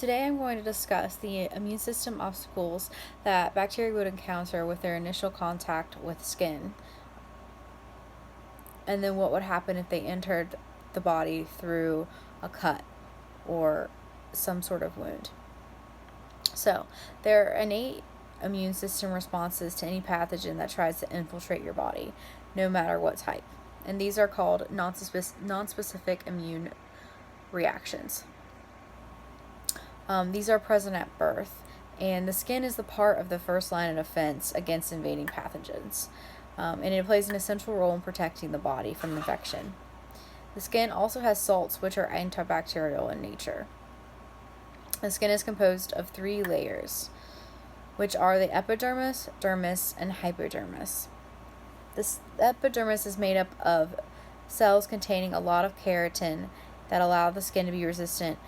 Today I'm going to discuss the immune system obstacles that bacteria would encounter with their initial contact with skin, and then what would happen if they entered the body through a cut or some sort of wound. So, there are innate immune system responses to any pathogen that tries to infiltrate your body, no matter what type. And these are called nonspecific immune reactions. These are present at birth, and the skin is the part of the first line of defense against invading pathogens, and it plays an essential role in protecting the body from infection. The skin also has salts, which are antibacterial in nature. The skin is composed of 3 layers, which are the epidermis, dermis, and hypodermis. The epidermis is made up of cells containing a lot of keratin that allow the skin to be resistant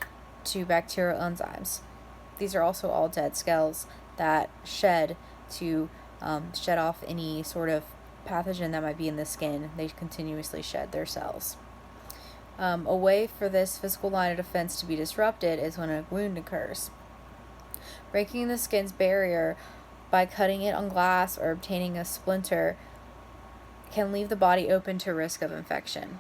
to bacterial enzymes. These are also all dead cells that shed to shed off any sort of pathogen that might be in the skin. They continuously shed their cells. A way for this physical line of defense to be disrupted is when a wound occurs. Breaking the skin's barrier by cutting it on glass or obtaining a splinter can leave the body open to risk of infection.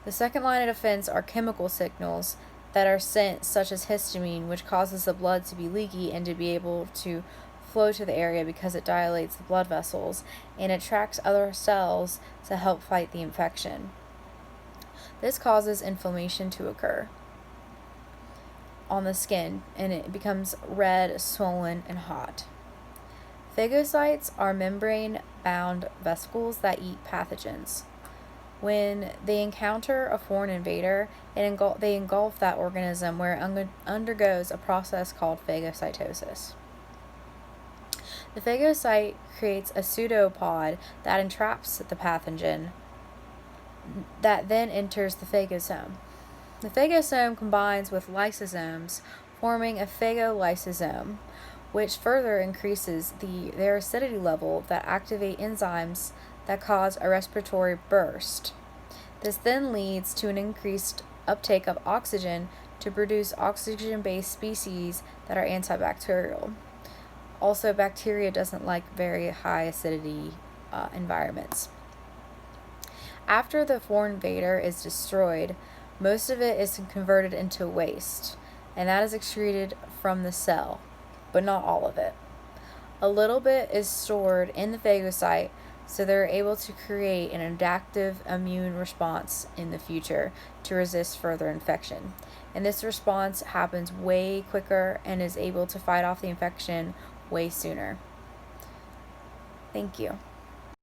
The second line of defense are chemical signals that are sent, such as histamine, which causes the blood to be leaky and to be able to flow to the area because it dilates the blood vessels and attracts other cells to help fight the infection. This causes inflammation to occur on the skin, and it becomes red, swollen, and hot. Phagocytes are membrane-bound vesicles that eat pathogens. When they encounter a foreign invader, they engulf that organism where it undergoes a process called phagocytosis. The phagocyte creates a pseudopod that entraps the pathogen that then enters the phagosome. The phagosome combines with lysosomes, forming a phagolysosome, which further increases their acidity level that activate enzymes that cause a respiratory burst. This then leads to an increased uptake of oxygen to produce oxygen-based species that are antibacterial. Also, bacteria doesn't like very high acidity environments. After the foreign invader is destroyed, most of it is converted into waste, and that is excreted from the cell, but not all of it. A little bit is stored in the phagocyte, so they're able to create an adaptive immune response in the future to resist further infection. And this response happens way quicker and is able to fight off the infection way sooner. Thank you.